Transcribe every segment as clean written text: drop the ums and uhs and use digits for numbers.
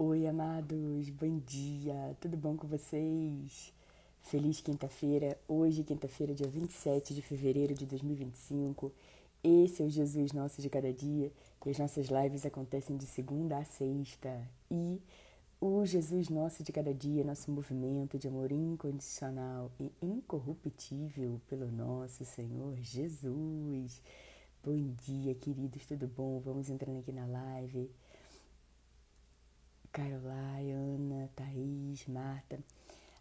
Oi, amados, bom dia, tudo bom com vocês? Feliz quinta-feira, hoje, quinta-feira, dia 27 de fevereiro de 2025. Esse é o Jesus Nosso de Cada Dia e as nossas lives acontecem de segunda a sexta. E o Jesus Nosso de Cada Dia, nosso movimento de amor incondicional e incorruptível pelo nosso Senhor Jesus. Bom dia, queridos, tudo bom? Vamos entrando aqui na live. Caroline, Ana, Thaís, Marta,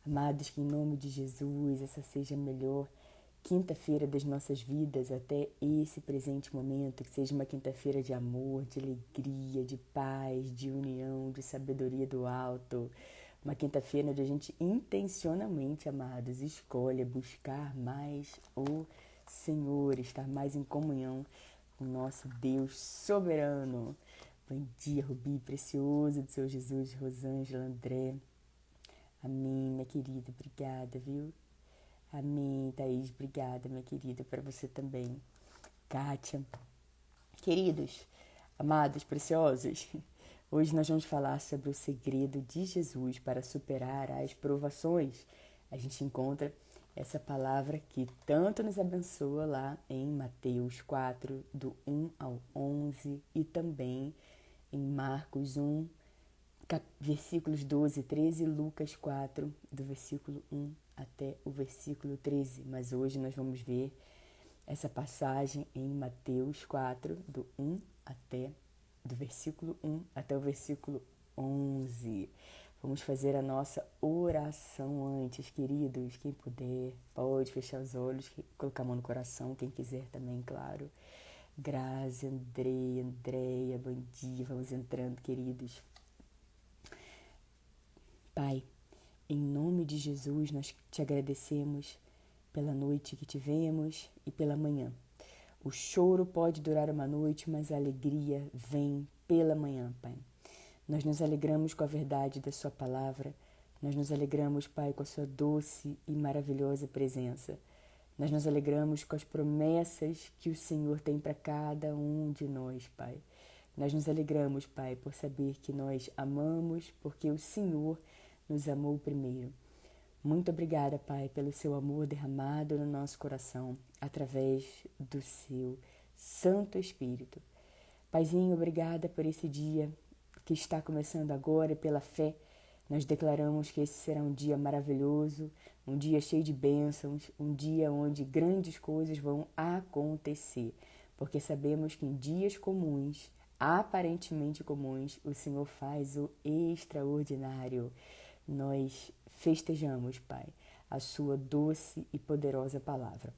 amados, que em nome de Jesus essa seja a melhor quinta-feira das nossas vidas até esse presente momento, que seja uma quinta-feira de amor, de alegria, de paz, de união, de sabedoria do alto, uma quinta-feira onde a gente intencionalmente, amados, escolhe buscar mais o Senhor, estar mais em comunhão com o nosso Deus soberano. Bom dia, Rubi, precioso do Seu Jesus, Rosângela, André. Amém, minha querida, obrigada, viu? Amém, Thaís, obrigada, minha querida, para você também. Kátia. Queridos, amados, preciosos, hoje nós vamos falar sobre o segredo de Jesus para superar as provações. A gente encontra essa palavra que tanto nos abençoa lá em Mateus 4, do 1 ao 11, e também em Marcos 1, versículos 12 e 13, e Lucas 4, do versículo 1 até o versículo 13. Mas hoje nós vamos ver essa passagem em Mateus 4, do versículo 1 até o versículo 11. Vamos fazer a nossa oração antes, queridos. Quem puder, pode fechar os olhos, colocar a mão no coração, quem quiser também, claro. Grazi, Andréia, bom dia. Vamos entrando, queridos. Pai, em nome de Jesus, nós te agradecemos pela noite que tivemos e pela manhã. O choro pode durar uma noite, mas a alegria vem pela manhã, Pai. Nós nos alegramos com a verdade da Sua palavra. Nós nos alegramos, Pai, com a Sua doce e maravilhosa presença. Nós nos alegramos com as promessas que o Senhor tem para cada um de nós, Pai. Nós nos alegramos, Pai, por saber que nós amamos, porque o Senhor nos amou primeiro. Muito obrigada, Pai, pelo seu amor derramado no nosso coração, através do seu Santo Espírito. Paizinho, obrigada por esse dia que está começando agora e pela fé. Nós declaramos que esse será um dia maravilhoso, um dia cheio de bênçãos, um dia onde grandes coisas vão acontecer, porque sabemos que em dias comuns, aparentemente comuns, o Senhor faz o extraordinário. Nós festejamos, Pai, a Sua doce e poderosa palavra.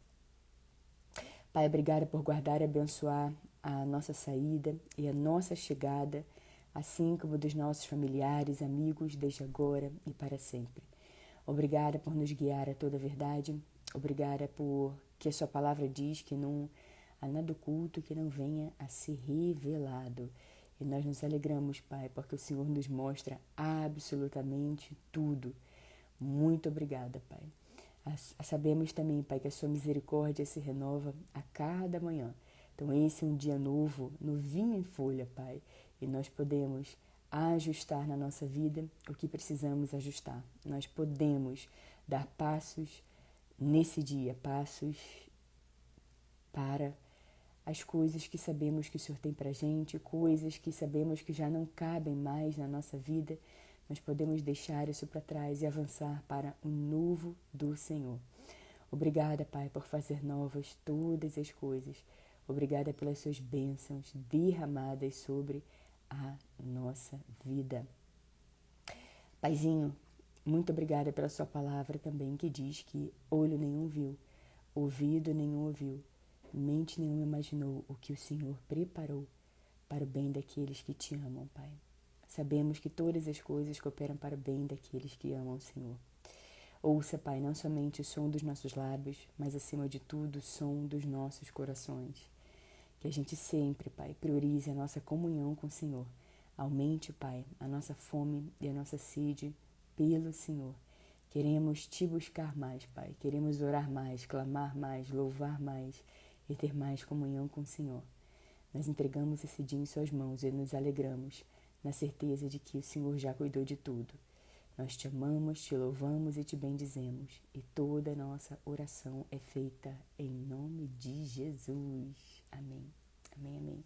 Pai, obrigada por guardar e abençoar a nossa saída e a nossa chegada, assim como dos nossos familiares, amigos, desde agora e para sempre. Obrigada por nos guiar a toda a verdade. Obrigada por que a Sua palavra diz que não há nada oculto que não venha a ser revelado. E nós nos alegramos, Pai, porque o Senhor nos mostra absolutamente tudo. Muito obrigada, Pai. Sabemos também, Pai, que a Sua misericórdia se renova a cada manhã. Então esse é um dia novo, novinho em folha, Pai. E nós podemos ajustar na nossa vida o que precisamos ajustar. Nós podemos dar passos nesse dia, passos para as coisas que sabemos que o Senhor tem pra gente, coisas que sabemos que já não cabem mais na nossa vida. Nós podemos deixar isso para trás e avançar para o novo do Senhor. Obrigada, Pai, por fazer novas todas as coisas. Obrigada pelas suas bênçãos derramadas sobre a nossa vida. Paizinho, muito obrigada pela sua palavra também, que diz que olho nenhum viu, ouvido nenhum ouviu, mente nenhuma imaginou o que o Senhor preparou para o bem daqueles que te amam, Pai. Sabemos que todas as coisas cooperam para o bem daqueles que amam o Senhor. Ouça, Pai, não somente o som dos nossos lábios, mas acima de tudo o som dos nossos corações. Que a gente sempre, Pai, priorize a nossa comunhão com o Senhor. Aumente, Pai, a nossa fome e a nossa sede pelo Senhor. Queremos te buscar mais, Pai. Queremos orar mais, clamar mais, louvar mais e ter mais comunhão com o Senhor. Nós entregamos esse dia em Suas mãos e nos alegramos na certeza de que o Senhor já cuidou de tudo. Nós te amamos, te louvamos e te bendizemos. E toda a nossa oração é feita em nome de Jesus. Amém. Amém, amém.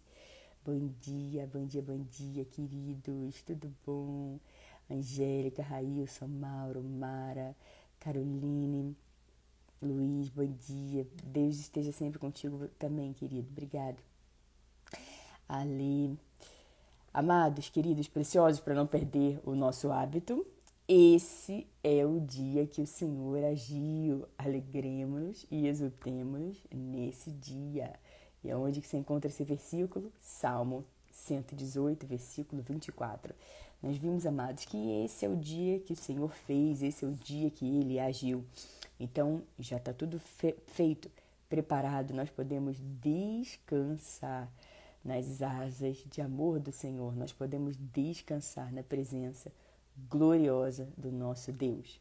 Bom dia, bom dia, bom dia, queridos. Tudo bom? Angélica, Railson, Mauro, Mara, Caroline, Luiz, bom dia. Deus esteja sempre contigo também, querido. Obrigado. Ali. Amados, queridos, preciosos, para não perder o nosso hábito, esse é o dia que o Senhor agiu. Alegremos e exultemos nesse dia. E onde que se encontra esse versículo? Salmo 118, versículo 24. Nós vimos, amados, que esse é o dia que o Senhor fez, esse é o dia que Ele agiu. Então, já está tudo feito, preparado, nós podemos descansar nas asas de amor do Senhor. Nós podemos descansar na presença gloriosa do nosso Deus.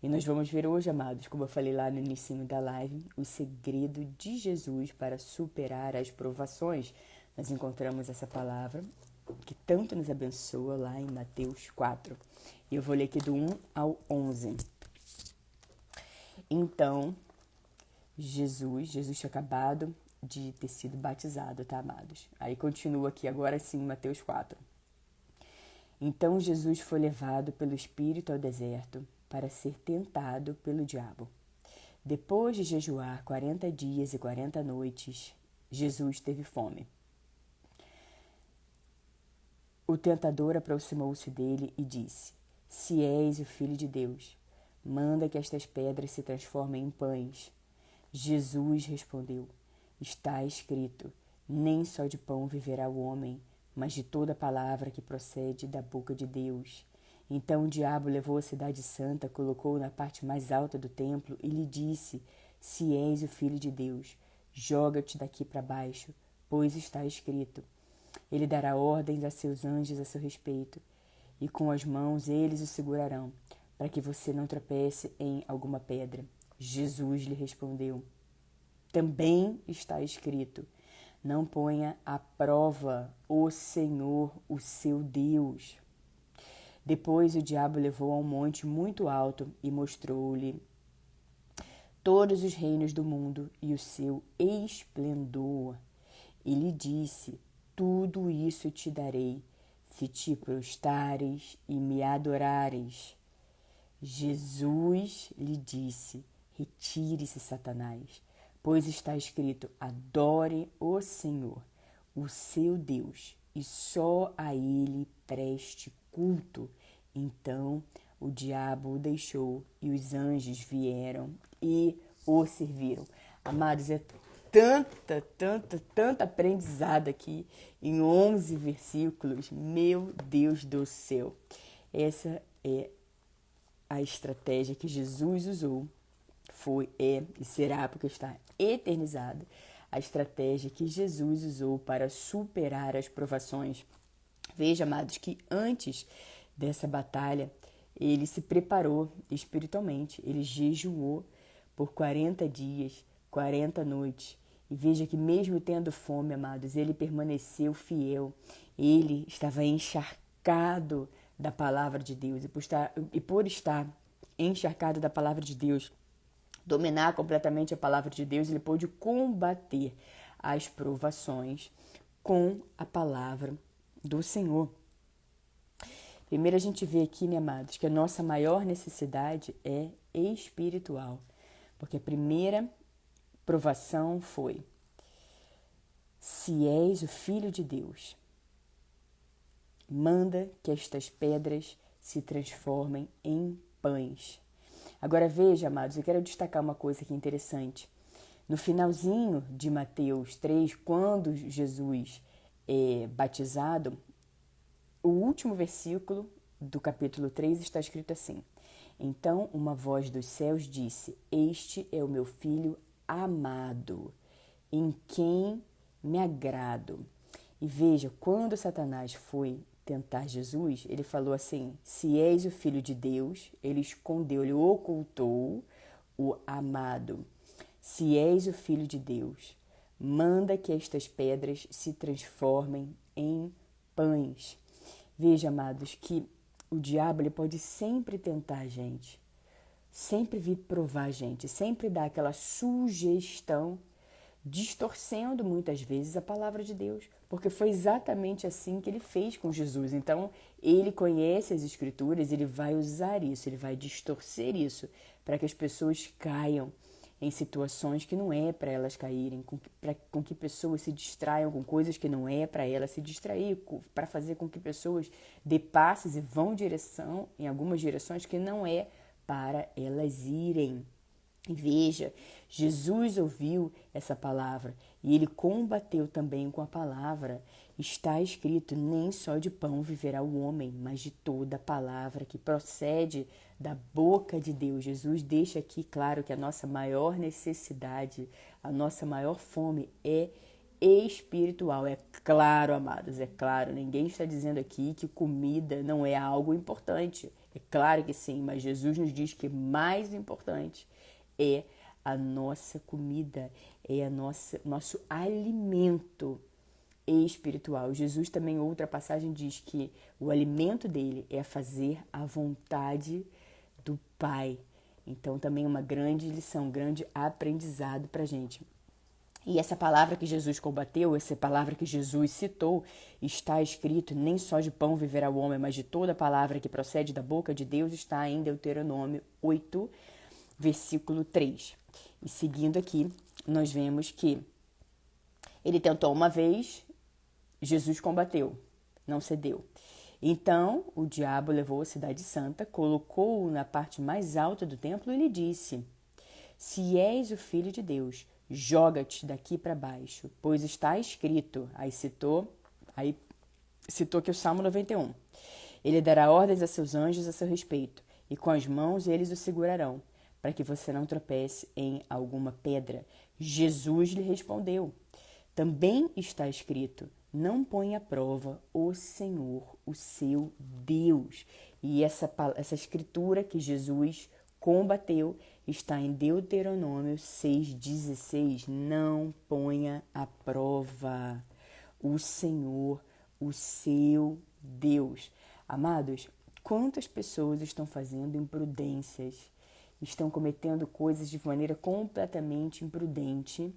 E nós vamos ver hoje, amados, como eu falei lá no início da live, o segredo de Jesus para superar as provações. Nós encontramos essa palavra que tanto nos abençoa lá em Mateus 4. E eu vou ler aqui do 1 ao 11. Então, Jesus tinha acabado de ter sido batizado, tá, amados? Aí continua aqui agora sim, Mateus 4. Então Jesus foi levado pelo Espírito ao deserto para ser tentado pelo diabo. Depois de jejuar 40 dias e 40 noites, Jesus teve fome. O tentador aproximou-se dele e disse: Se és o Filho de Deus, manda que estas pedras se transformem em pães. Jesus respondeu: Está escrito, nem só de pão viverá o homem, mas de toda palavra que procede da boca de Deus. Então o diabo levou a cidade santa, colocou-o na parte mais alta do templo e lhe disse: Se és o Filho de Deus, joga-te daqui para baixo, pois está escrito: Ele dará ordens a seus anjos a seu respeito, e com as mãos eles o segurarão, para que você não tropece em alguma pedra. Jesus lhe respondeu: Também está escrito: Não ponha à prova o Senhor, o seu Deus. Depois o diabo levou a um monte muito alto e mostrou-lhe todos os reinos do mundo e o seu esplendor. E lhe disse: Tudo isso te darei, se te prostrares e me adorares. Jesus lhe disse: Retire-se, Satanás, pois está escrito: Adore o Senhor, o seu Deus, e só a ele preste culto. Então o diabo o deixou e os anjos vieram e o serviram. Amados, é tanta aprendizado aqui em 11 versículos. Meu Deus do céu. Essa é a estratégia que Jesus usou. Foi, é e será, porque está eternizada, a estratégia que Jesus usou para superar as provações. Veja, amados, que antes dessa batalha, ele se preparou espiritualmente. Ele jejuou por 40 dias, 40 noites. E veja que mesmo tendo fome, amados, ele permaneceu fiel. Ele estava encharcado da palavra de Deus. E por estar encharcado da palavra de Deus, dominar completamente a palavra de Deus, ele pôde combater as provações com a palavra do Senhor. Primeiro a gente vê aqui, né, amados, que a nossa maior necessidade é espiritual. Porque a primeira provação foi: se és o Filho de Deus, manda que estas pedras se transformem em pães. Agora veja, amados, eu quero destacar uma coisa aqui interessante. No finalzinho de Mateus 3, quando Jesus é batizado, o último versículo do capítulo 3 está escrito assim: Então uma voz dos céus disse: Este é o meu filho amado, em quem me agrado. E veja, quando Satanás foi tentar Jesus, ele falou assim: se és o Filho de Deus, ele escondeu, ele ocultou o amado. Se és o Filho de Deus, manda que estas pedras se transformem em pães. Veja, amados, que o diabo ele pode sempre tentar a gente, sempre vir provar a gente, sempre dar aquela sugestão, distorcendo muitas vezes a palavra de Deus, porque foi exatamente assim que ele fez com Jesus. Então, ele conhece as Escrituras, ele vai usar isso, ele vai distorcer isso, para que as pessoas caiam em situações que não é para elas caírem, com que pessoas se distraiam com coisas que não é para elas se distrair, para fazer com que pessoas dê passes e vão em algumas direções que não é para elas irem. E veja, Jesus ouviu essa palavra e ele combateu também com a palavra. Está escrito, nem só de pão viverá o homem, mas de toda a palavra que procede da boca de Deus. Jesus deixa aqui claro que a nossa maior necessidade, a nossa maior fome é espiritual. É claro, amados, é claro. Ninguém está dizendo aqui que comida não é algo importante. É claro que sim, mas Jesus nos diz que mais importante é a nossa comida, é nosso alimento espiritual. Jesus também, em outra passagem, diz que o alimento dele é fazer a vontade do Pai. Então, também uma grande lição, um grande aprendizado para a gente. E essa palavra que Jesus combateu, essa palavra que Jesus citou, está escrito, nem só de pão viverá o homem, mas de toda a palavra que procede da boca de Deus, está em Deuteronômio 8, versículo 3. E seguindo aqui, nós vemos que ele tentou uma vez, Jesus combateu, não cedeu. Então, o diabo levou a cidade santa, colocou-o na parte mais alta do templo e lhe disse: se és o filho de Deus, joga-te daqui para baixo, pois está escrito. Aí citou aqui o Salmo 91. Ele dará ordens a seus anjos a seu respeito, e com as mãos eles o segurarão, para que você não tropece em alguma pedra. Jesus lhe respondeu: também está escrito, não põe à prova o Senhor, o seu Deus. E essa escritura que Jesus combateu está em Deuteronômio 6,16. Não ponha à prova o Senhor, o seu Deus. Amados, quantas pessoas estão fazendo imprudências, estão cometendo coisas de maneira completamente imprudente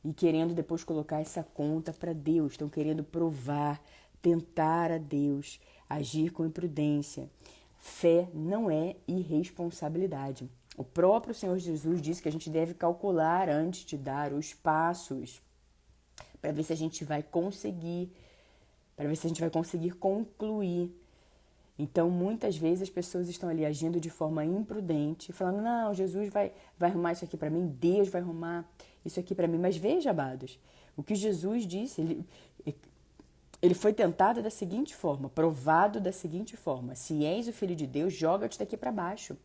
e querendo depois colocar essa conta para Deus, estão querendo provar, tentar a Deus, agir com imprudência. Fé não é irresponsabilidade. O próprio Senhor Jesus disse que a gente deve calcular antes de dar os passos para ver se a gente vai conseguir, concluir. Então, muitas vezes as pessoas estão ali agindo de forma imprudente, falando, não, Jesus vai arrumar isso aqui para mim, Deus vai arrumar isso aqui para mim. Mas veja, amados, o que Jesus disse, ele foi tentado da seguinte forma, provado da seguinte forma: se és o Filho de Deus, joga-te daqui para baixo.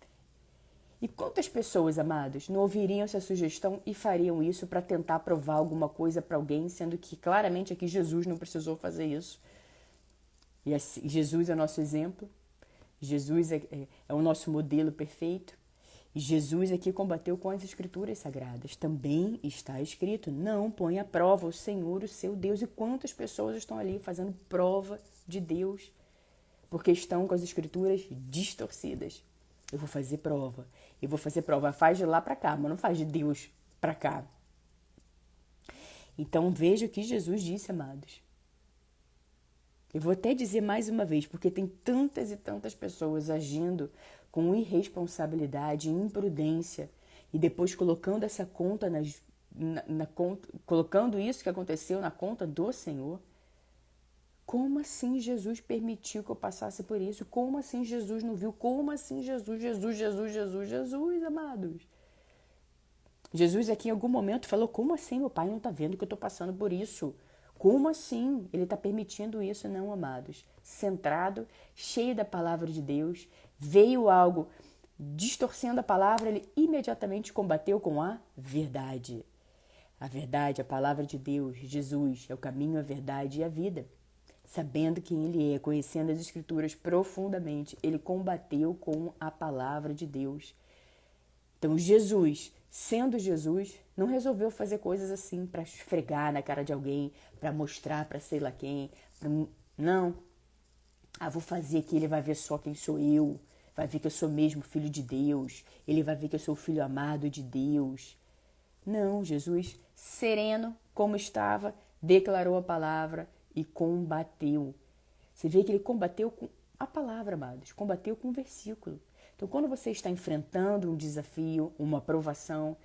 E quantas pessoas, amados, não ouviriam essa sugestão e fariam isso para tentar provar alguma coisa para alguém, sendo que claramente aqui Jesus não precisou fazer isso. E assim, Jesus é o nosso exemplo, Jesus é o nosso modelo perfeito. E Jesus aqui combateu com as Escrituras Sagradas. Também está escrito, não põe à prova o Senhor, o seu Deus. E quantas pessoas estão ali fazendo prova de Deus, porque estão com as Escrituras distorcidas. Eu vou fazer prova, faz de lá para cá, mas não faz de Deus para cá. Então veja o que Jesus disse, amados. Eu vou até dizer mais uma vez, porque tem tantas e tantas pessoas agindo com irresponsabilidade, imprudência, e depois colocando essa conta colocando isso que aconteceu na conta do Senhor. Como assim Jesus permitiu que eu passasse por isso? Como assim Jesus não viu? Como assim Jesus, amados? Jesus aqui em algum momento falou, como assim meu pai não está vendo que eu estou passando por isso? Como assim ele está permitindo isso? Não, amados. Centrado, cheio da palavra de Deus, veio algo distorcendo a palavra, ele imediatamente combateu com a verdade. A verdade, a palavra de Deus, Jesus, é o caminho, a verdade e a vida. Sabendo quem ele é, conhecendo as Escrituras profundamente, ele combateu com a palavra de Deus. Então Jesus, sendo Jesus, não resolveu fazer coisas assim para esfregar na cara de alguém, para mostrar para sei lá quem. Não. Ah, vou fazer aqui, ele vai ver só quem sou eu, vai ver que eu sou mesmo filho de Deus, ele vai ver que eu sou o filho amado de Deus. Não, Jesus, sereno como estava, declarou a palavra e combateu. Você vê que ele combateu com a palavra, amados, combateu com o versículo. Então, quando você está enfrentando um desafio, uma provação,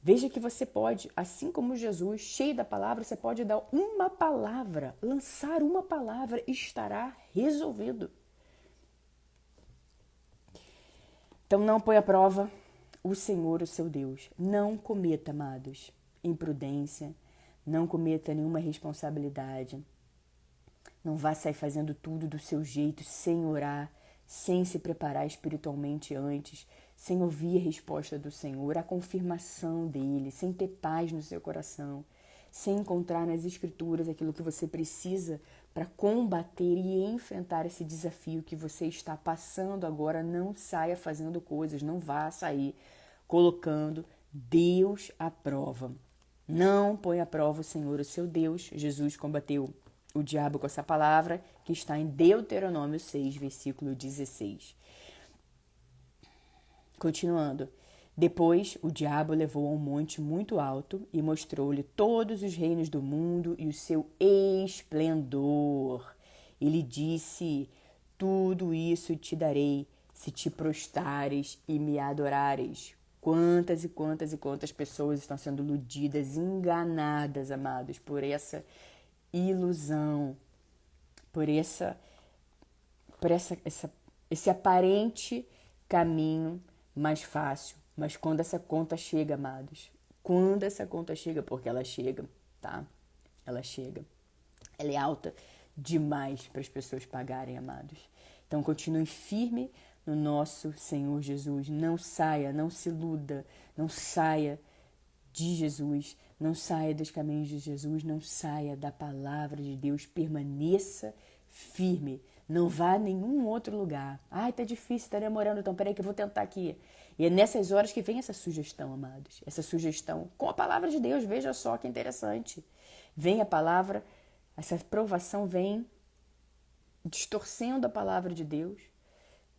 veja que você pode, assim como Jesus, cheio da palavra, você pode dar uma palavra, lançar uma palavra e estará resolvido. Então não põe à prova o Senhor, o seu Deus. Não cometa, amados, imprudência, não cometa nenhuma responsabilidade. Não vá sair fazendo tudo do seu jeito, sem orar, sem se preparar espiritualmente antes, sem ouvir a resposta do Senhor, a confirmação dele, sem ter paz no seu coração, sem encontrar nas Escrituras aquilo que você precisa para combater e enfrentar esse desafio que você está passando agora. Não saia fazendo coisas, não vá sair colocando Deus à prova. Não põe à prova o Senhor, o seu Deus. Jesus combateu o diabo com essa palavra que está em Deuteronômio 6, versículo 16. Continuando. Depois o diabo levou a um monte muito alto e mostrou-lhe todos os reinos do mundo e o seu esplendor. Ele disse: tudo isso te darei se te prostrares e me adorares. Quantas e quantas e quantas pessoas estão sendo iludidas, enganadas, amados, por essa ilusão, por esse aparente caminho mais fácil. Mas quando essa conta chega, amados, quando essa conta chega, porque ela chega, tá? Ela chega. Ela é alta demais para as pessoas pagarem, amados. Então continue firme no nosso Senhor Jesus. Não saia, não se iluda, não saia de Jesus, não saia dos caminhos de Jesus, não saia da palavra de Deus, permaneça firme, não vá a nenhum outro lugar. Ai, tá difícil, tá demorando, então peraí que eu vou tentar aqui. E é nessas horas que vem essa sugestão, amados, essa sugestão com a palavra de Deus, veja só que interessante. Vem a palavra, essa provação vem distorcendo a palavra de Deus,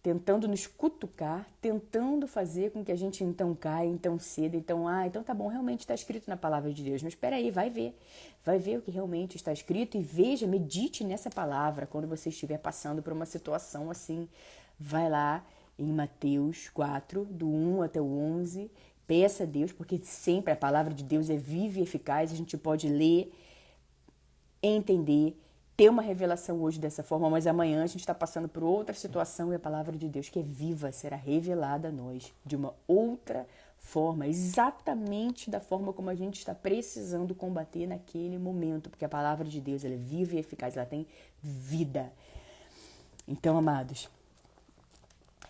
tentando nos cutucar, tentando fazer com que a gente então caia, então ceda, então tá bom, realmente está escrito na palavra de Deus, mas espera aí, vai ver o que realmente está escrito e veja, medite nessa palavra quando você estiver passando por uma situação assim. Vai lá em Mateus 4, do 1 até o 11, peça a Deus, porque sempre a palavra de Deus é viva e eficaz, a gente pode ler, entender, ter uma revelação hoje dessa forma, mas amanhã a gente está passando por outra situação e a palavra de Deus, que é viva, será revelada a nós de uma outra forma, exatamente da forma como a gente está precisando combater naquele momento, porque a palavra de Deus ela é viva e eficaz, ela tem vida. Então, amados,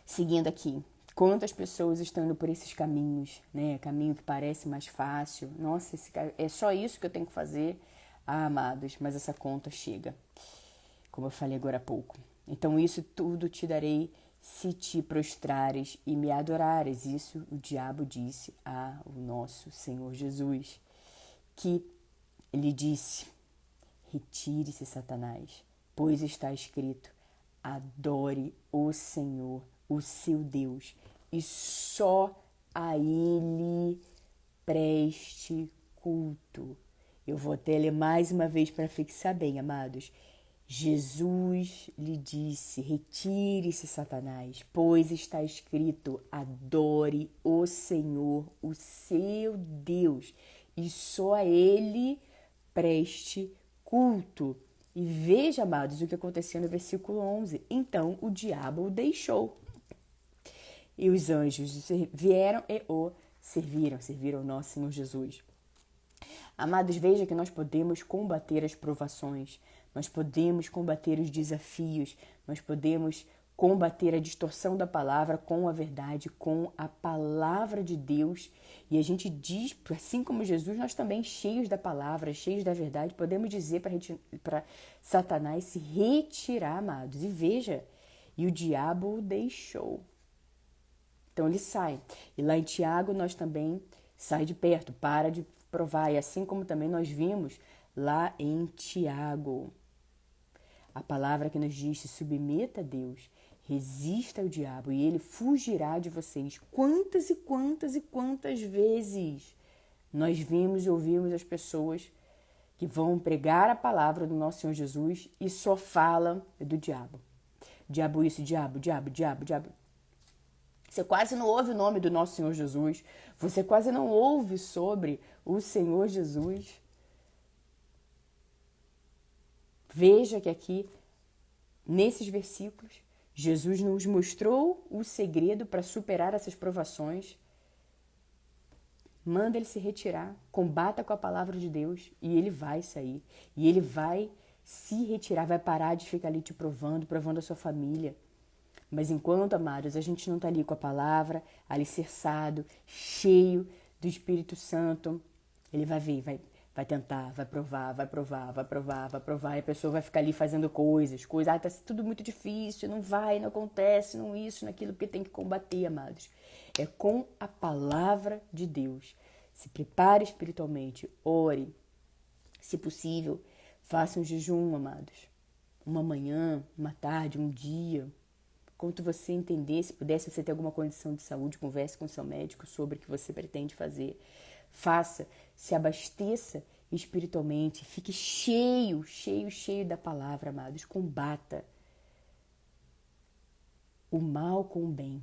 seguindo aqui, quantas pessoas estão indo por esses caminhos, né? Caminho que parece mais fácil. Nossa, é só isso que eu tenho que fazer. Ah, amados, mas essa conta chega, como eu falei agora há pouco. Então isso tudo te darei se te prostrares e me adorares. Isso o diabo disse ao nosso Senhor Jesus, que ele disse: retire-se, Satanás, pois está escrito, adore o Senhor, o seu Deus, e só a ele preste culto. Eu vou até ler mais uma vez para fixar bem, amados. Jesus lhe disse: retire-se, Satanás, pois está escrito, adore o Senhor, o seu Deus, e só a ele preste culto. E veja, amados, o que aconteceu no versículo 11. Então o diabo o deixou. E os anjos vieram e o serviram o nosso Senhor Jesus. Amados, veja que nós podemos combater as provações, nós podemos combater os desafios, nós podemos combater a distorção da palavra com a verdade, com a palavra de Deus. E a gente diz, assim como Jesus, nós também, cheios da palavra, cheios da verdade, podemos dizer para Satanás se retirar, amados. E veja, e o diabo o deixou. Então ele sai. E lá em Tiago nós também sai de perto, para de provar. E assim como também nós vimos lá em Tiago. A palavra que nos diz: se submeta a Deus, resista ao diabo e ele fugirá de vocês. Quantas e quantas e quantas vezes nós vimos e ouvimos as pessoas que vão pregar a palavra do nosso Senhor Jesus e só falam do diabo. Diabo isso, diabo, diabo, diabo, diabo. Você quase não ouve o nome do nosso Senhor Jesus. Você quase não ouve sobre o Senhor Jesus. Veja que aqui, nesses versículos, Jesus nos mostrou o segredo para superar essas provações. Manda ele se retirar, combata com a palavra de Deus e ele vai sair. E ele vai se retirar, vai parar de ficar ali te provando a sua família. Mas enquanto, amados, a gente não está ali com a palavra, alicerçado, cheio do Espírito Santo, ele vai vir, vai tentar, vai provar, e a pessoa vai ficar ali fazendo coisas, tá tudo muito difícil, não vai, não acontece, não isso, naquilo, porque tem que combater, amados. É com a palavra de Deus. Se prepare espiritualmente, ore, se possível, faça um jejum, amados. Uma manhã, uma tarde, um dia. Quanto você entender, se pudesse, você ter alguma condição de saúde, converse com o seu médico sobre o que você pretende fazer. Faça, se abasteça espiritualmente, fique cheio da palavra, amados. Combata o mal com o bem.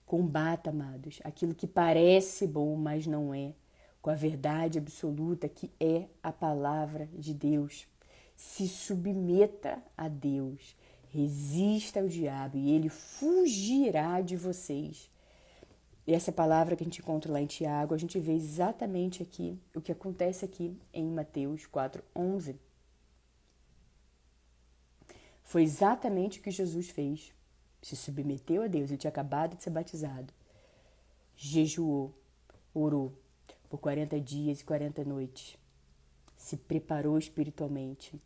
Combata, amados, aquilo que parece bom, mas não é, com a verdade absoluta que é a palavra de Deus. Se submeta a Deus, resista ao diabo e ele fugirá de vocês. E essa palavra que a gente encontra lá em Tiago, a gente vê exatamente aqui o que acontece aqui em Mateus 4:11. Foi exatamente o que Jesus fez. Se submeteu a Deus, ele tinha acabado de ser batizado. Jejuou, orou por 40 dias e 40 noites. Se preparou espiritualmente.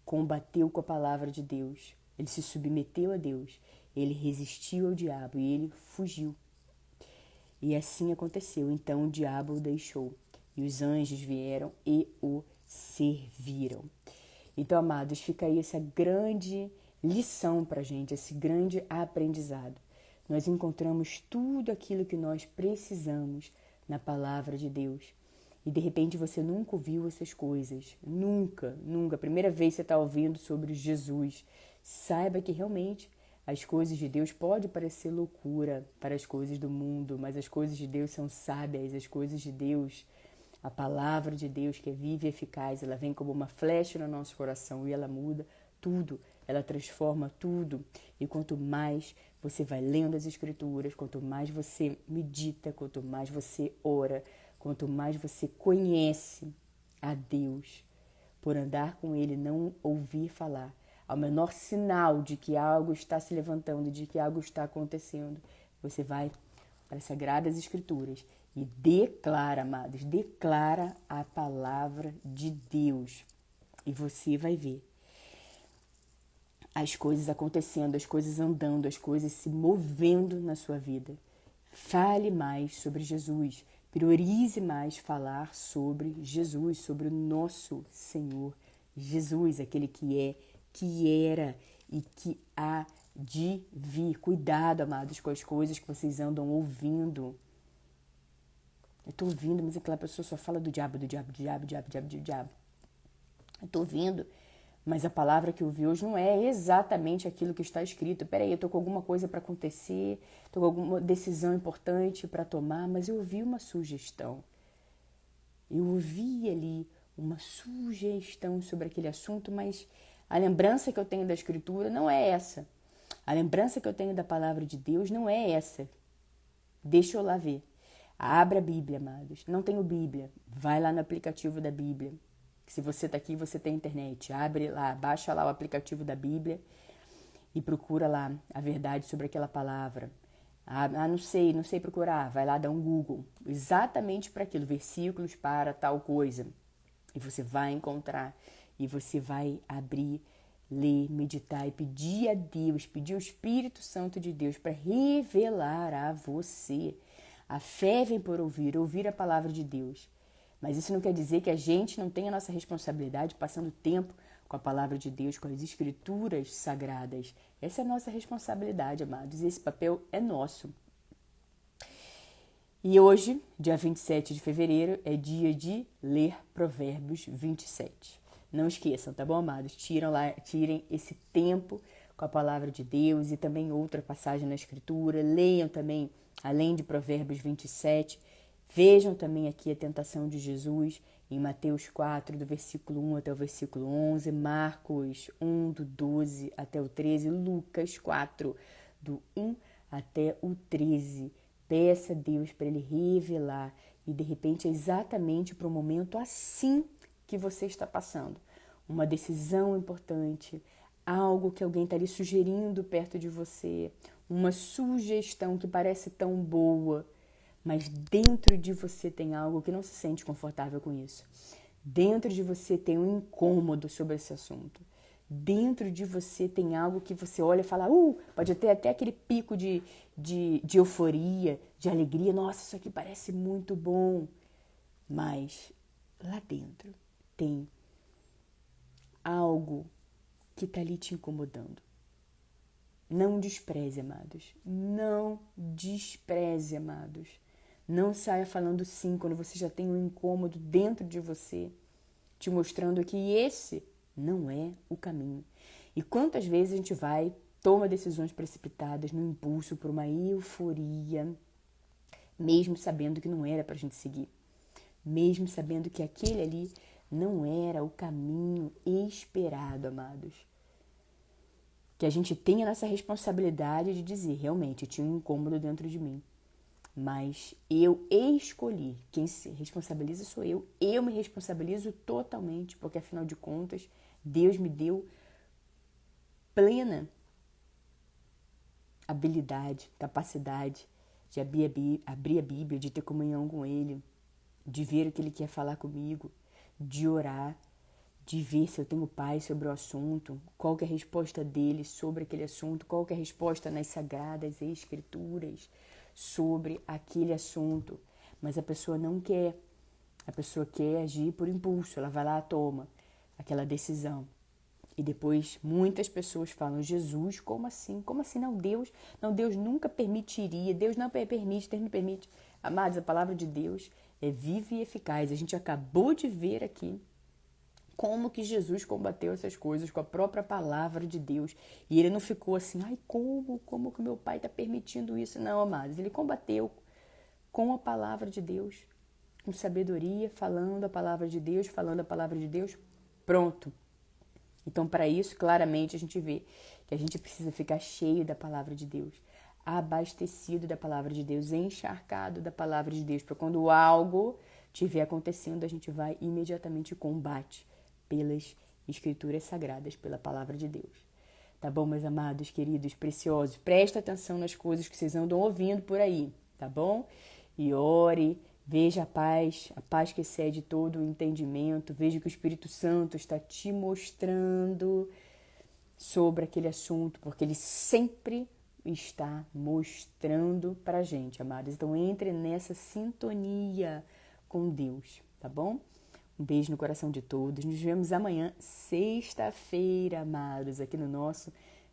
Combateu com a palavra de Deus. Ele se submeteu a Deus. Ele resistiu ao diabo e ele fugiu. E assim aconteceu. Então o diabo o deixou. E os anjos vieram e o serviram. Então, amados, fica aí essa grande lição para a gente, esse grande aprendizado. Nós encontramos tudo aquilo que nós precisamos na palavra de Deus. E de repente você nunca ouviu essas coisas. Nunca. A primeira vez que você está ouvindo sobre Jesus. Saiba que realmente as coisas de Deus podem parecer loucura para as coisas do mundo, mas as coisas de Deus são sábias, as coisas de Deus, a palavra de Deus que é viva e eficaz, ela vem como uma flecha no nosso coração e ela muda tudo, ela transforma tudo. E quanto mais você vai lendo as Escrituras, quanto mais você medita, quanto mais você ora, quanto mais você conhece a Deus, por andar com Ele, não ouvir falar, ao menor sinal de que algo está se levantando, de que algo está acontecendo, você vai para as Sagradas Escrituras e declara, amados, declara a palavra de Deus. E você vai ver as coisas acontecendo, as coisas andando, as coisas se movendo na sua vida. Fale mais sobre Jesus. Priorize mais falar sobre Jesus, sobre o nosso Senhor Jesus, aquele que é, que era e que há de vir. Cuidado, amados, com as coisas que vocês andam ouvindo. Eu estou ouvindo, mas aquela pessoa só fala do diabo, do diabo, do diabo, do diabo, do diabo, do diabo. Eu estou ouvindo, mas a palavra que eu vi hoje não é exatamente aquilo que está escrito. Peraí, eu estou com alguma coisa para acontecer, estou com alguma decisão importante para tomar, mas eu ouvi uma sugestão. Eu ouvi ali uma sugestão sobre aquele assunto, mas a lembrança que eu tenho da Escritura não é essa. A lembrança que eu tenho da palavra de Deus não é essa. Deixa eu lá ver. Abra a Bíblia, amados. Não tenho Bíblia. Vai lá no aplicativo da Bíblia. Se você está aqui, você tem internet. Abre lá, baixa lá o aplicativo da Bíblia e procura lá a verdade sobre aquela palavra. Não sei procurar. Vai lá, dá um Google. Exatamente para aquilo, versículos para tal coisa. E você vai encontrar. E você vai abrir, ler, meditar e pedir a Deus, pedir ao Espírito Santo de Deus para revelar a você. A fé vem por ouvir a palavra de Deus. Mas isso não quer dizer que a gente não tenha a nossa responsabilidade passando tempo com a palavra de Deus, com as escrituras sagradas. Essa é a nossa responsabilidade, amados, e esse papel é nosso. E hoje, dia 27 de fevereiro, é dia de ler Provérbios 27. Não esqueçam, tá bom, amados? Tirem esse tempo com a palavra de Deus e também outra passagem na Escritura. Leiam também, além de Provérbios 27, vejam também aqui a tentação de Jesus em Mateus 4, do versículo 1 até o versículo 11, Marcos 1, do 12 até o 13, Lucas 4, do 1 até o 13. Peça a Deus para Ele revelar e, de repente, é exatamente para o momento assim que você está passando. Uma decisão importante, algo que alguém está ali sugerindo perto de você, uma sugestão que parece tão boa, mas dentro de você tem algo que não se sente confortável com isso. Dentro de você tem um incômodo sobre esse assunto. Dentro de você tem algo que você olha e fala, pode ter até aquele pico de euforia, de alegria. Nossa, isso aqui parece muito bom. Mas lá dentro tem algo que está ali te incomodando. Não despreze, amados. Não despreze, amados. Não saia falando sim quando você já tem um incômodo dentro de você, te mostrando que esse não é o caminho. E quantas vezes a gente toma decisões precipitadas no impulso por uma euforia, mesmo sabendo que não era para a gente seguir, mesmo sabendo que aquele ali não era o caminho esperado, amados. Que a gente tenha nessa responsabilidade de dizer, realmente, tinha um incômodo dentro de mim. Mas eu escolhi, quem se responsabiliza sou eu me responsabilizo totalmente, porque afinal de contas, Deus me deu plena habilidade, capacidade de abrir a Bíblia, de ter comunhão com Ele, de ver o que Ele quer falar comigo, de orar, de ver se eu tenho paz sobre o assunto, qual que é a resposta dele sobre aquele assunto, qual que é a resposta nas Sagradas Escrituras sobre aquele assunto. Mas a pessoa não quer, a pessoa quer agir por impulso, ela vai lá, toma aquela decisão. E depois muitas pessoas falam, Jesus, como assim? Como assim? Não, Deus nunca permitiria, Deus não permite, Deus não permite. Amados, a palavra de Deus é viva e eficaz. A gente acabou de ver aqui como que Jesus combateu essas coisas com a própria palavra de Deus. E ele não ficou assim, como que meu pai está permitindo isso? Não, amados, ele combateu com a palavra de Deus, com sabedoria, falando a palavra de Deus, pronto. Então, para isso, claramente, a gente vê que a gente precisa ficar cheio da palavra de Deus, abastecido da palavra de Deus, encharcado da palavra de Deus, para quando algo estiver acontecendo, a gente vai imediatamente combate pelas escrituras sagradas, pela palavra de Deus. Tá bom, meus amados, queridos, preciosos? Presta atenção nas coisas que vocês andam ouvindo por aí, tá bom? E ore, veja a paz que excede todo o entendimento, veja o que o Espírito Santo está te mostrando sobre aquele assunto, porque ele sempre está mostrando pra gente, amados. Então entre nessa sintonia com Deus, tá bom? Um beijo no coração de todos. Nos vemos amanhã, sexta-feira, amados, aqui no nosso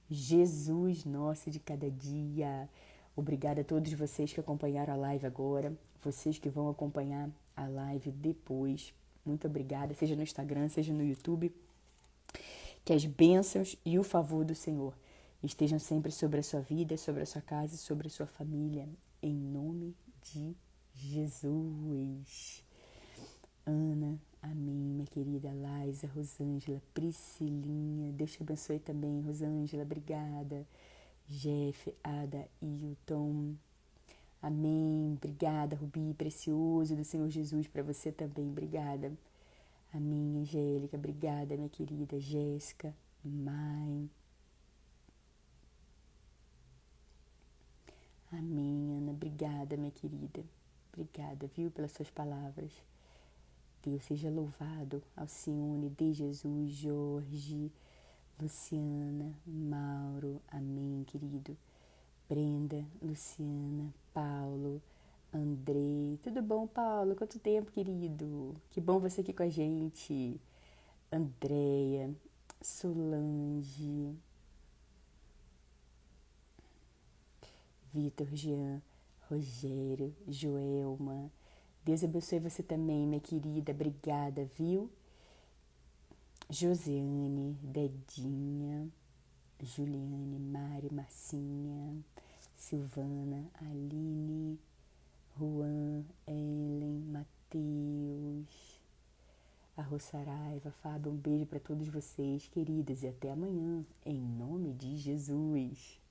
Jesus Nosso de Cada Dia. Obrigada a todos vocês que acompanharam a live agora, vocês que vão acompanhar a live depois. Muito obrigada, seja no Instagram, seja no YouTube. Que as bênçãos e o favor do Senhor estejam sempre sobre a sua vida, sobre a sua casa e sobre a sua família. Em nome de Jesus. Ana, amém, minha querida Laisa, Rosângela, Priscilinha, Deus te abençoe também, Rosângela, obrigada, Jeff, Ada, Hilton, amém, obrigada, Rubi, precioso do Senhor Jesus, para você também, obrigada, amém, Angélica, obrigada, minha querida, Jéssica, mãe, amém, Ana, obrigada, minha querida, obrigada, viu, pelas suas palavras. Deus seja louvado, Alcione, de Jesus, Jorge, Luciana, Mauro, amém, querido. Brenda, Luciana, Paulo, Andrei. Tudo bom, Paulo? Quanto tempo, querido? Que bom você aqui com a gente. Andréia, Solange, Vitor, Jean, Rogério, Joelma. Deus abençoe você também, minha querida. Obrigada, viu? Josiane, Dedinha, Juliane, Mari, Marcinha, Silvana, Aline, Juan, Ellen, Matheus, a Rossaraiva, Fábio. Um beijo para todos vocês, queridas, e até amanhã, em nome de Jesus.